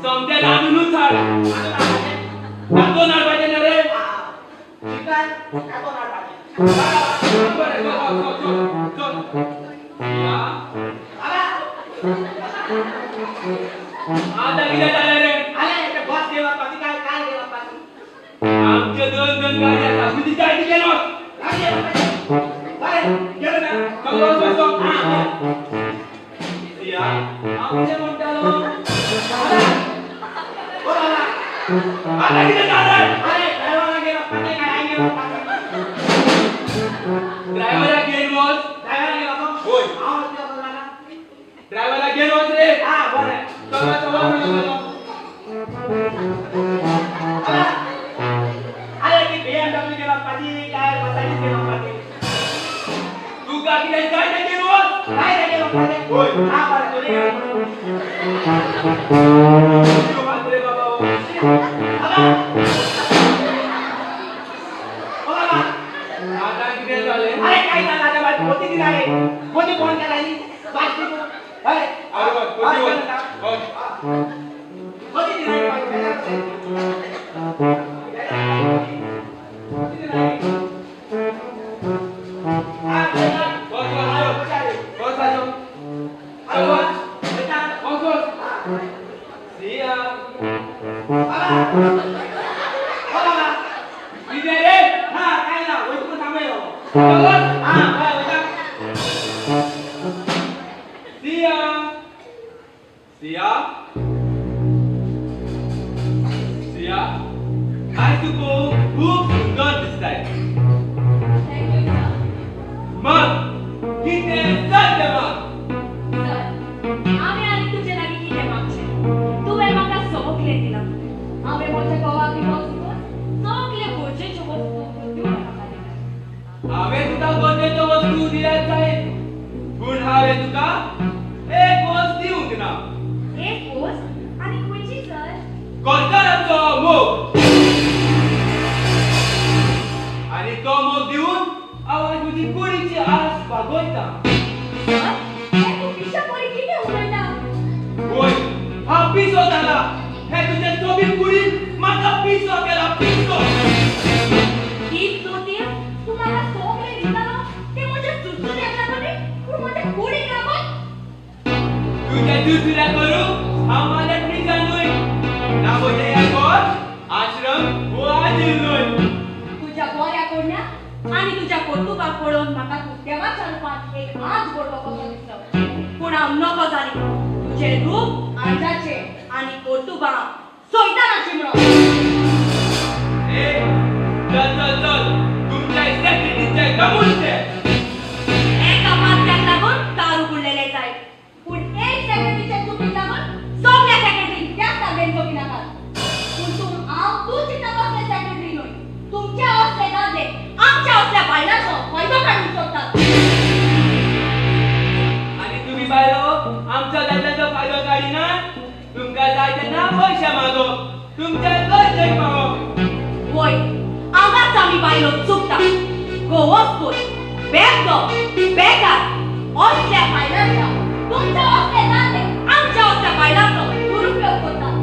समते लाडूनच छाड नातो नाड पाहिजे ना रे चिकन कातो नाड पाते बरे चल सिया आता किती झाले रे अरे ते बस देवा पाती काय काय देवा पाती आमचे 2 गाड्या सासूची गाडी गेलो अरे गेलो ना कमला बसतो सिया आमचे म्हणतालो बोला आता किती झाले अरे ड्रायव्हरला गेला पाते काय आहे गेला पाते ड्रायव्हरला गेलोस ड्रायव्हरला गेला तो होय आवाज देवा बोला ड्रायव्हरला गेलोस रे हा बरं चला अरे ती BMW गेला पाती काय मसाली गेला पाती तू का किती गाडी गेलोस काय रे गेला पाती होय हा बरं तुले तू बांधरे बाबा बोला आता किती झाले अरे काय झालं आता बाई कोणती दिला रे कोणी फोन केला नी बाकी अरे अरे बघ कोणती होत कोणी दिला रे बाई मग किती सत्य मग सर आम्ही आणि तुझे लागी किती मागचे तू हे म्हाका सोकले दिला हांवे म्हज्या घोवाक बसतो सोकले गोजेच्यो वस्तू त्यो म्हाका दिला हांवें तुका गरजेच्यो वस्तू दिल्यात जायत पूण हांवें तुका एक वस्त दिवंक ना एक पोस्ट आणि खंयची सर गोंयकारांचो मोग आनी तो मोग दिवन हांव तुजी कुडीची आस भागयता सर हे तू पिशा परी किती उलयता होय हांव पिसो जाला हे तुजे सोबीत कुडीन म्हाका पिसो केला पिसो ही चोतीय तू म्हाका सोकले दितालो ते म्हज्या चुचुऱ्याक लागोनी पूण म्हज्या कुडीक लागोन तुझ्या दुसऱ्या करू हांव माझ्या ठिकाणूय ना म्हजे याकोर आश्रम हो आजिल्लोय तुझ्या बऱ्या कोडण्या आणि तुझ्या कौतुकाक पळोवन म्हाका तू देवाच्या रूपात एक आज बोडलो कसो दिसलो पूण हांव नको जाली तुझे रूप आजाचे आणि कौतुकां सोयतानाची म्हणून ए चल चल चल तुमच्या सेक्रेटरीचे कमुलचे एका मात्याक लागून दारू बुडलेले जाय पूण एक सेक्रेटरीचे चुकीक लागून सगळ्या सेक्रेटरी त्याच ताब्यात चुकी नाकात पूण तू चिंता कसले सेक्रेटरी न्हय तुमच्या असले दादले आमच्या असल्या बायलांचो फायदो काढून सोदतात आणि तुम्ही बायलो आमच्या दादल्याचो फायदो काढिना तुमका जाय तेन्ना पैसे मागो तुमच्या गरजेक पावो वय आगाच आमी बायलो चुकता गोवस्पूर बेगदो बेकार असल्या बायलांचा तुमच्या असले दादले आमच्या असल्या बायलांचो दुरुपयोग करतात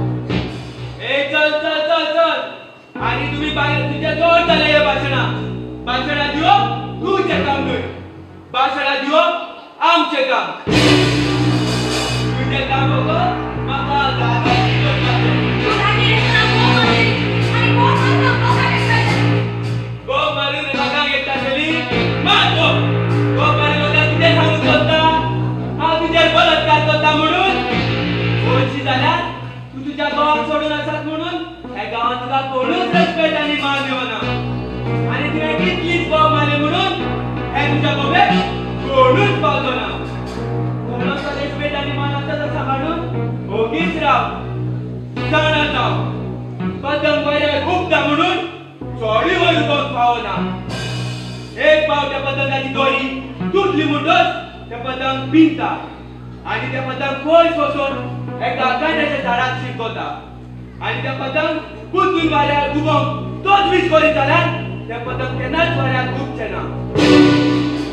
ए चल चल चल चल आणि तुम्ही बाहेर तुझ्या जोर झाले या भाषणा दियो तुझे काम न्हय भाषणा दियो आमचे काम तुझे काम बघ म्हाका जागा तू लागीं ना आणि कोण म्हणतो कोणाकडे जायचं गो मारून म्हाका घेतली मारतो गो मारून म्हाका कितें सांगूक सोदता हांव तुजेर बलात्कार करता म्हणून गोंयची जाल्यार तू तुझ्या भावाक सोडून आसात म्हणून ह्या गावात तुका कोणूच रेस्पेक्ट आणि मान दिवना आणि तुवें कितलीच भाव मारले म्हणून हे तुझ्या बाबेक कोणूच पावतो ना कोणाचा रेस्पेक्ट आणि मान आसा तसा काढून ओगीच राव जाणा जाव पदम वयल्यार खूपदा म्हणून चोडीवर उबोवंक फावना एक पाव त्या पतंगाची दोरी तुटली म्हणटच त्या पतंग पिंता आणि त्या पतंग खोल सोसून एका आकांडाच्या झाडाक शिकवता आणि त्या पतंग कुदून वाऱ्यार घुमोवंक तोच वीज करीत जाल्यार त्या पतंग केन्नाच वाऱ्यार घुमचें ना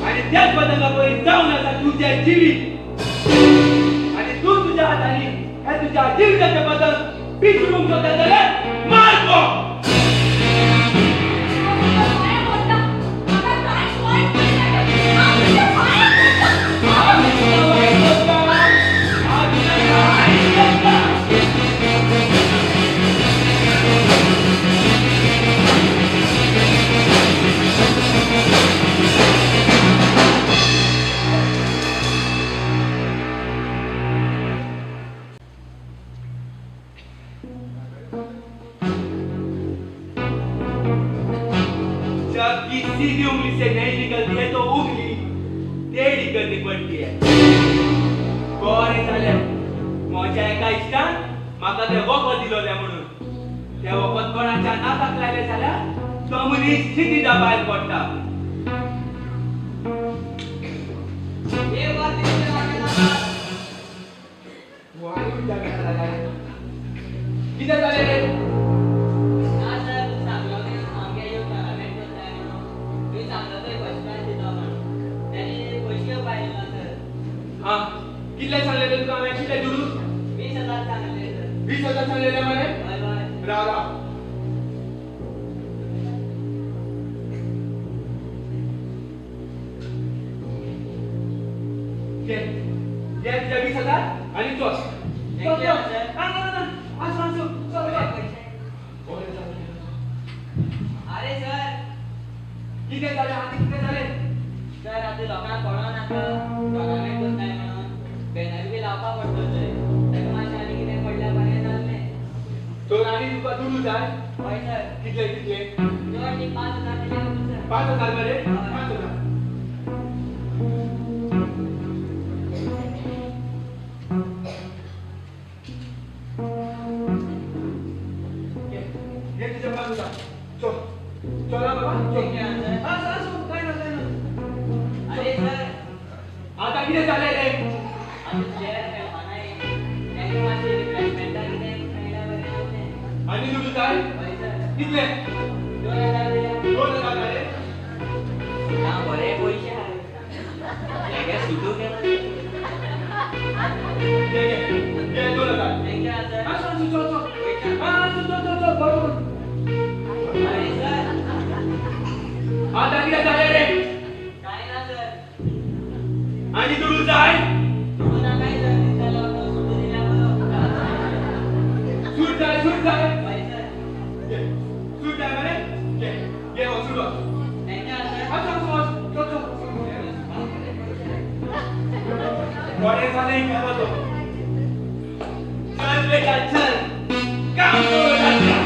आणि त्याच पतंगा पयलीं जावन आसा तुजें जिवीत आणि तूं तुज्या हातांनी हे तुज्या जिविताचें पतंग पिसडूंक सोदता जाल्यार मार गो जब की सीधी उंगली से नहीं निकलती है तो उंगली टेढ़ी करनी पड़ती है बरें जालें म्हज्या एका इश्टान म्हाका तें वखद दिलोलें म्हणून त्या वखद कोणाच्या नाकाक लायलें जाल्यार तो मनीस सिटीच्या भायर पडटा कितें जालें रे हाँ कितले सांगलेले तुका हांवें कितले दुरू 20,000 सांगले सर 20,000 सांगलेले मरे बाय बाय राव राव घे घे तुझ्या 20,000 आणि चल Thank you, sir. असो चल अरे सर किती झाले आधी किती झाले सर आता लोकांना कळना आता गव्हर्नमेंट कोण काय म्हणून बॅनर बी लावपा पडतो तेका मातशें आनी कितें पडल्यार बरें जाल्लें तो राणी तुका दुरू जाय हय सर कितले कितले चड ती 5,000 दिले सर 5,000 मरे 5,000 ये तुझ्या 5,000 चल चला बाबा ठीक आहे, सर. असो काय ना अरे सर आता किती झाले रे आता शेअर पेलपा नाही तेका मातशें रिप्लेसमेंटा कितें मेळ्ळ्यार बरें जातलें आणि दुरू जाय हय सर कितले 2,000 दिले 2,000 झाले ना बरे पयशे आहा हेगे सुटू केलं घे घे 2,000 थँक्यू सर असो चल बरोबर अरे सर आता किती झाले रे काय ना सर आणि दुरू जाय सुटू नकाय सर दिसतालो तो सुटू दिल्यावर सूट जाय हय सर घे सूट जाय मरे घे घे हो सूट थँक्यू सर असो चल बरे झाले काय तो चल बेटा चल काम करू लागला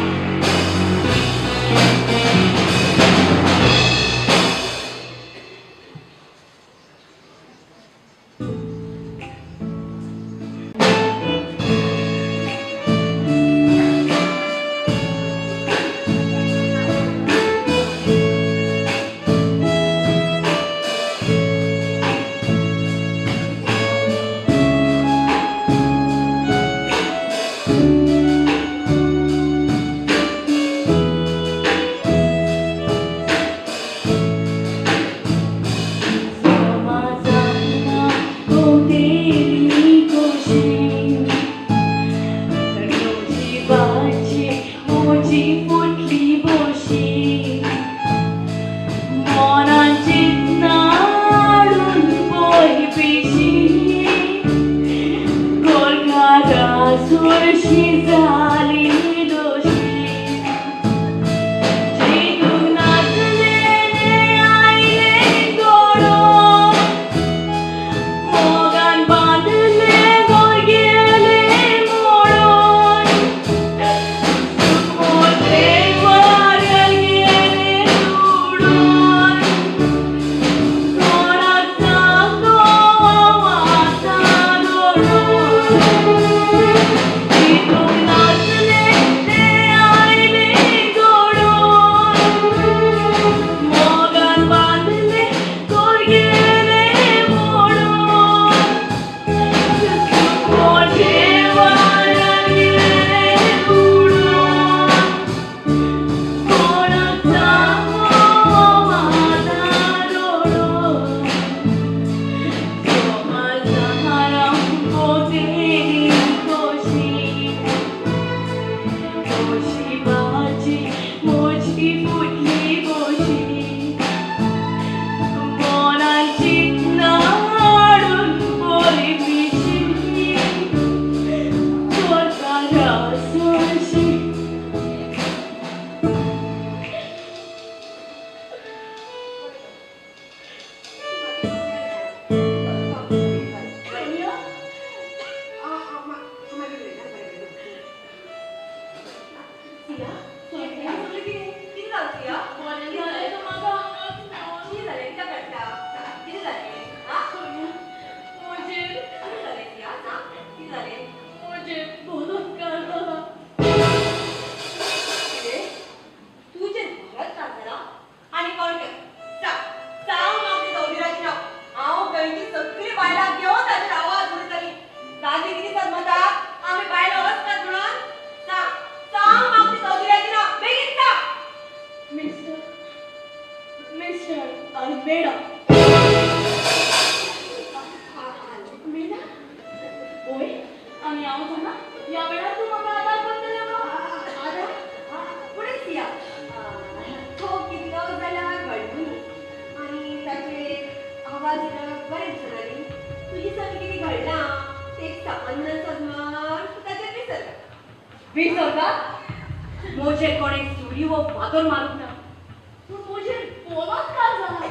ना सगळी किती जाऊची हा किती झाले तर माझा अंगात किती झाले त्या करता किती झाले हा मुझे किती झाले ती हा सांग किती झाले मुझे बलात्कार झाला किती तुझे घरात झाला आणि कोण सांग मग ती चौधरीची नाव हांव गयची सगळी बायलां घेवन ताचेर आवाज उडयतली दादी किती समजतात आम्ही बायलो वचतात म्हणून सांग मग ती चौधरीची नाव बेगीन सांग मिस्टर अल्बेडा मेडा होय आणि हांव जाणा ह्या वेळार तूं म्हाका आदार करतलें आधार पुढे सिया तो कितलो जाल्यार घडमुनी आणि ताचे आवाज बरें दिसनाली तुजी सगळी कितें घडलां ते सामान्य समज ताचेर विसरता मुझे कोणे सुरी व फादर मारूंक ना पूण मुझे बलात्कार झाला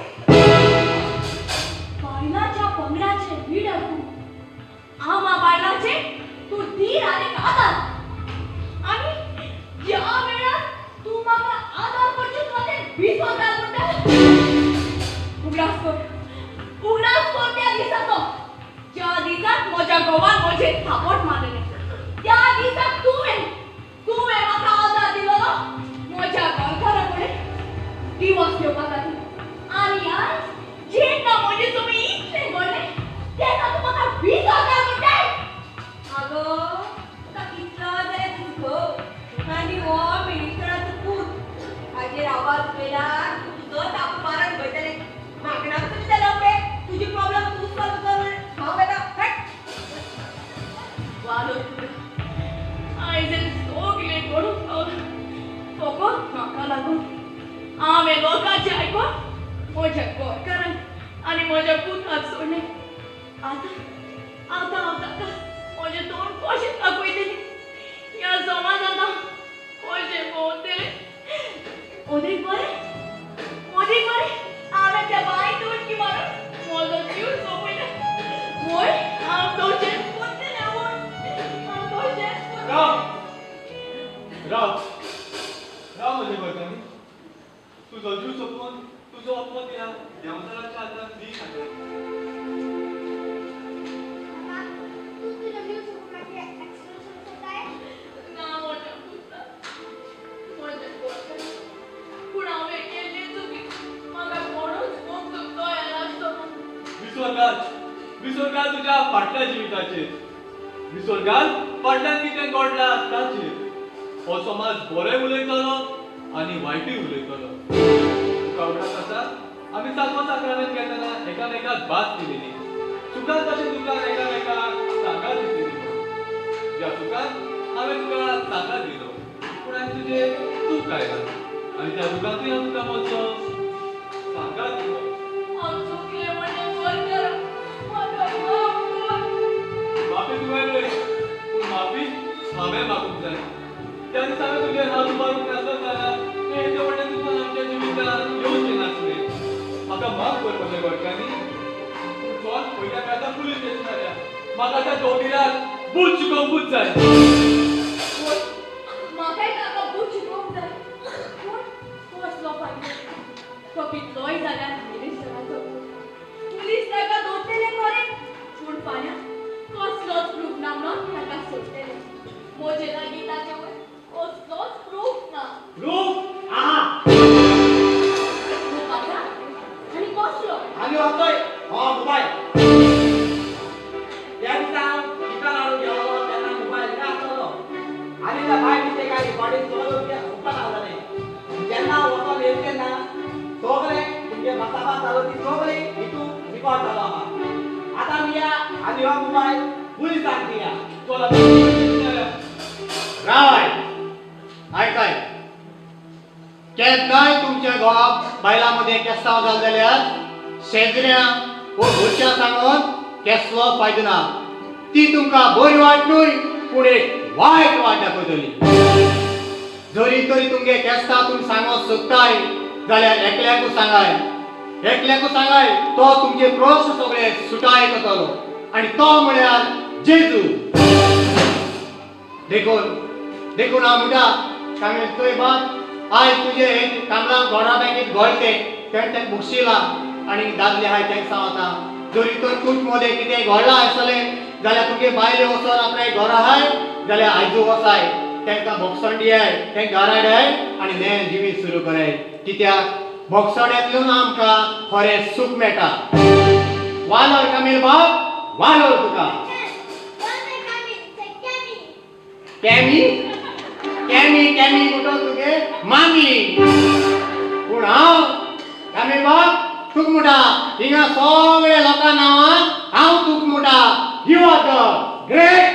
बायलाच्या पंगडाचे लीडर तूं आम्हा बायलाचे तूं धीर आणि आदार आणि ज्या वेळार तूं म्हाका आदार करचे खातीर विसरता म्हणटा उगडास कर त्या दिसाचो ज्या दिसाक म्हज्या घोवान म्हजे थापट मारलेले त्या दिसाक तुवें म्हाका आदार दिलो म्हज्या घरकारा कडेन दिवस घेवपा खातीर आणि आज जेन्ना म्हजे तुमी इतले घडले तेन्ना तूं म्हाका विसरता म्हणटाय आगो तुका कितलो जाल्यार तुजो आनी हो मिनिस्टराचो पूत हाजेर आवाज उडयल्यार तुजो ताप मारत वयतले म्हाका नाका तुमी जाल्यार उबे तुजी प्रॉब्लेम तूं सॉल्व कर हांव येता हट वालो आयज सगळे घडून पावला फकत म्हाका लागून हांवें लोकांचें आयकून म्हज्या गोंयकारांक आनी म्हज्या पुताक सोडलें आतां हांव ताका म्हजें तोंड कशें दाखयतलें ह्या समाजांत हांव कशें भोंवतलें ओदेक बरें हांवें त्या बायक उडकी मारून म्हजो जीव सोंपयला वय हांव तशेंच करतलें हांव तशेंच राव राव राव म्हजे भयणी तुजो जीव सोपून तुजो अपमान ह्या देंवचाराच्या हातांत दी खातीर मामा तू तुझ्या जीव सोडून माझे एक्सप्रेशन सोडताय ना म्हज्या पुता म्हज्या गोंयकारांक पूण हांवें केल्ली चुकी म्हाका कोणूच मोग दोळे नासतो विसर घाल तुज्या फाटल्या जिविताचेर विसर घाल फाटल्यान कितें घडलां ताचेर हो समाज बरें उलयतलो आनी वायटूय उलयतलो तुका उगडास आसा आमी सातवो साक्रामेंत घेतना एकामेकाक भात दिलेली सुखान तशें तुका एकामेकाक सांगात दितली ज्या सुखान हांवें तुका सांगात दिलो पूण हांवें तुजें चूक कायला आनी त्या दुखांतूय हांव तुका म्हजो सांगात दिलो हांव चुकलें म्हजें गोंयकार म्हाका माफ कर माफी तुवें पूण माफी हांवें मागूंक जाय त्या दिसा हांवें तुजेर हात उबारूंक नासलो जाल्यार तें हेचे वटेन तुका आमच्या जिवितांत येवचें नासलें म्हाका माफ कर म्हज्या घडकांनी पूण चोच पयल्या काळांत पुलीस स्टेशन आल्या म्हाका त्या चौधरीक बूट शिकोवंकूच जाय म्हाकाय ताका बूट शिकोवंक जाय पूण कसलो फायदो तो कितलोय जाल्यार मिनिस्टराचो पुलीस ताका दवरतले खरें पूण फाल्यां कसलोच प्रूफ ना म्हणून ताका सोडटले म्हजे लागीं ताचे वयर कसलोच प्रूफ ना रूप आहा प्रूफ आसा आनी कसलो आम्ही वाचतोय हो मोबाईल त्या दिसा टिका लाडू गेलो त्यांना मोबाईल काय असलो आणि त्या बाय तिथे काय रिकॉर्डिंग सगळं उपकार आला नाही ज्यांना वचून येते ना सगळे तुमचे बसाबा चालू ती सगळे इथून रिकॉर्ड झाला आहा आता मी या आणि हा मोबाईल पोलिसांक दिया चला राय ऐकाय केन्नाय तुमच्या घोवाक बायलांमध्ये केसांव जाल जाल्यार शेजऱ्यांक व घरच्या सांगून केसलो फायदो ना ती तुमकां बरी वाट न्हय पूण एक वायट वाट दाखयतली जरी तरी तुमगे केस्ता तुमी सांगोंक सोदताय जाल्यार एकल्याकूच सांगाय तो तुमचे प्रश्न सगळे सुटाय करतलो आनी तो म्हळ्यार जेजू देखून हांव म्हणटा कामील तुय बाप आयज तुझे कामलांक घोडा बँकेत घोळते तेंचे बुकशिला आनी दादले हाय तेंक सांगता जरी तर तूच मोदे कितें घोडला आसलें जाल्यार तुगे बायले वचोन आपले घरा हाय जाल्यार आयजू वसाय तेंकां भोगसण दियाय तेंक घरा हाडाय आनी नेन जिवीत सुरू कराय कित्याक भोगसड्यांतल्यान आमकां खरें सूख मेळटा वालोर कामील बाप वालोर तुका कॅमी कॅमी कॅमी कुठं तुगे मामी पूण हांव कामील बाप तुक मुटा हिंगा सगळे लोकां नांवान हांव तुक मुटा यू आर द ग्रेट